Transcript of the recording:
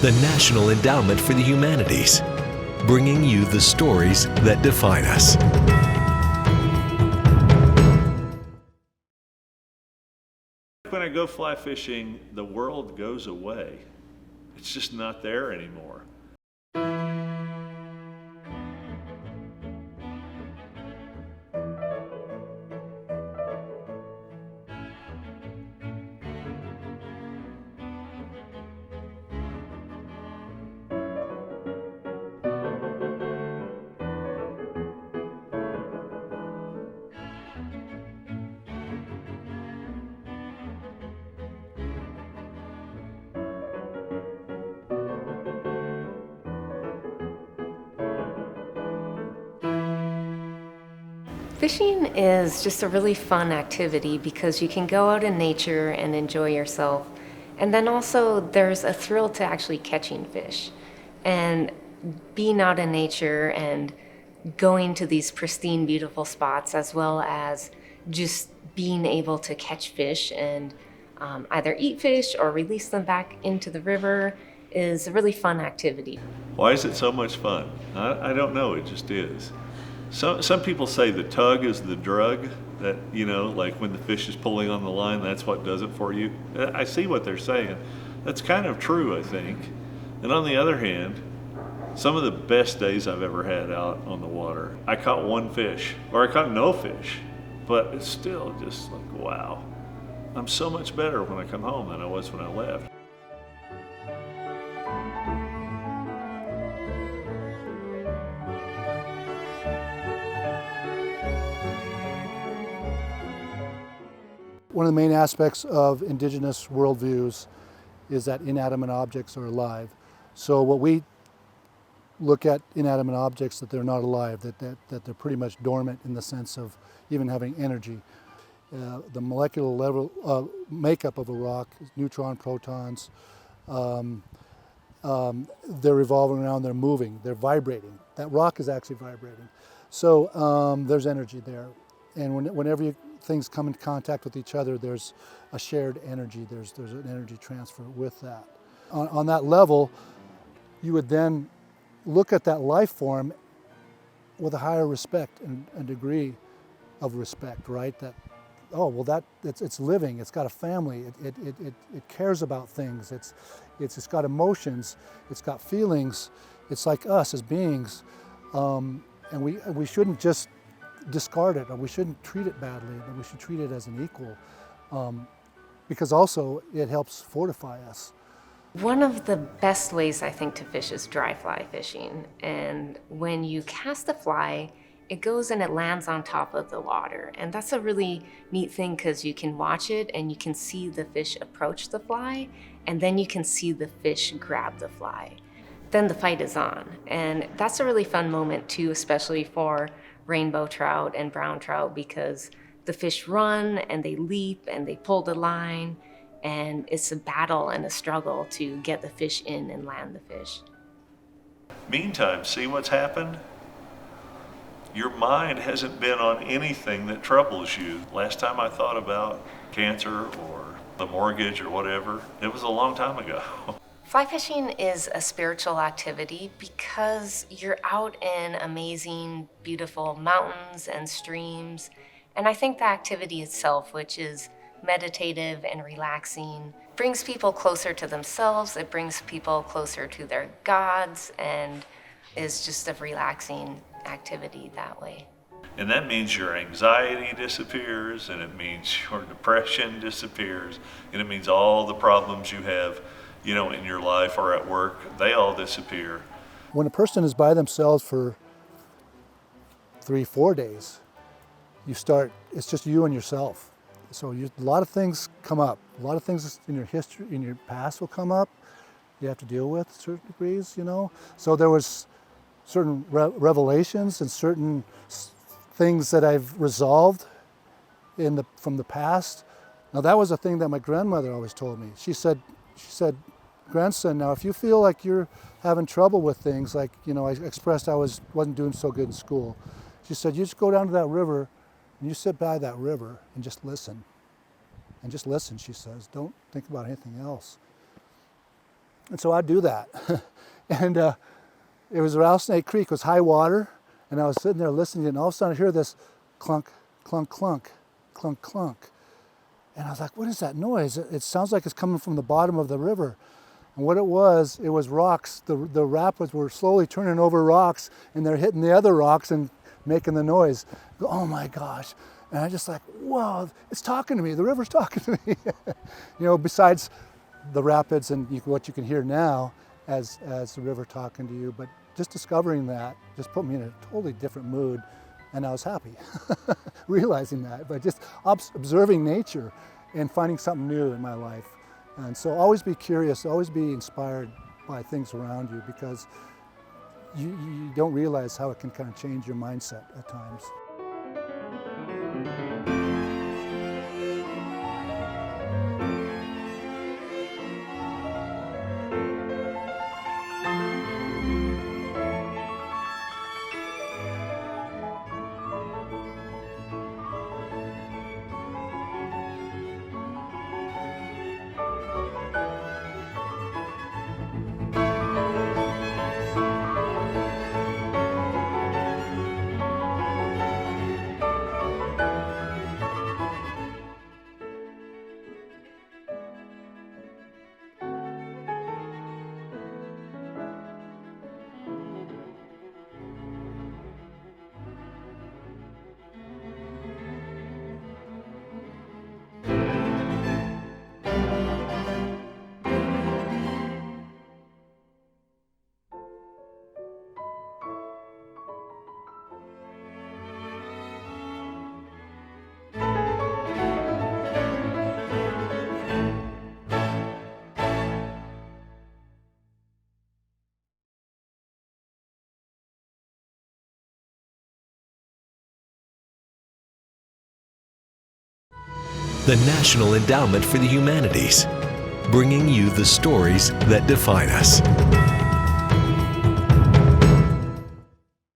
the National Endowment for the Humanities, bringing you the stories that define us. When I go fly fishing, the world goes away. It's just not there anymore. Fishing is just a really fun activity because you can go out in nature and enjoy yourself. And then also there's a thrill to actually catching fish. And being out in nature and going to these pristine, beautiful spots, as well as just being able to catch fish and either eat fish or release them back into the river is a really fun activity. Why is it so much fun? I don't know, it just is. Some people say the tug is the drug, that, like when the fish is pulling on the line, that's what does it for you. I see what they're saying. That's kind of true, I think. And on the other hand, some of the best days I've ever had out on the water, I caught one fish, or I caught no fish, but it's still just like, wow. I'm so much better when I come home than I was when I left. One of the main aspects of indigenous worldviews is that inanimate objects are alive. So what we look at inanimate objects, that they're not alive, that they're pretty much dormant in the sense of even having energy. The molecular level makeup of a rock is neutron, protons. They're revolving around, they're moving, they're vibrating. That rock is actually vibrating. So there's energy there. And whenever things come in contact with each other, there's a shared energy, there's an energy transfer with that. On that level, you would then look at that life form with a higher respect and a degree of respect, right? That, oh, well, it's living, it's got a family, it cares about things, it's got emotions, it's got feelings, it's like us as beings, and we shouldn't just discard it, or we shouldn't treat it badly, but we should treat it as an equal, because also it helps fortify us. One of the best ways I think to fish is dry fly fishing. And when you cast a fly, it goes and it lands on top of the water. And that's a really neat thing because you can watch it and you can see the fish approach the fly, and then you can see the fish grab the fly. Then the fight is on. And that's a really fun moment too, especially for rainbow trout and brown trout, because the fish run and they leap and they pull the line, and it's a battle and a struggle to get the fish in and land the fish. Meantime, see what's happened? Your mind hasn't been on anything that troubles you. Last time I thought about cancer or the mortgage or whatever, it was a long time ago. Fly fishing is a spiritual activity because you're out in amazing, beautiful mountains and streams. And I think the activity itself, which is meditative and relaxing, brings people closer to themselves. It brings people closer to their gods, and is just a relaxing activity that way. And that means your anxiety disappears, and it means your depression disappears, and it means all the problems you have, in your life or at work, they all disappear. When a person is by themselves for 3-4 days, it's just you and yourself. So a lot of things come up. A lot of things in your history, in your past will come up. You have to deal with to certain degrees, So there was certain revelations and certain things that I've resolved from the past. Now that was a thing that my grandmother always told me. She said, grandson, now if you feel like you're having trouble with things, like, I expressed I wasn't doing so good in school. She said, you just go down to that river and you sit by that river and just listen. And just listen, she says. Don't think about anything else. And so I'd do that. And it was Rattlesnake Creek, it was high water, and I was sitting there listening, and all of a sudden I hear this clunk, clunk, clunk, clunk, clunk. And I was like, what is that noise? It sounds like it's coming from the bottom of the river. And what it was rocks. The rapids were slowly turning over rocks, and they're hitting the other rocks and making the noise. Oh my gosh. And I just like, whoa, it's talking to me. The river's talking to me. You know, besides the rapids and what you can hear now as the river talking to you. But just discovering that just put me in a totally different mood, and I was happy realizing that. But just observing nature and finding something new in my life. And so always be curious, always be inspired by things around you, because you don't realize how it can kind of change your mindset at times. The National Endowment for the Humanities, bringing you the stories that define us.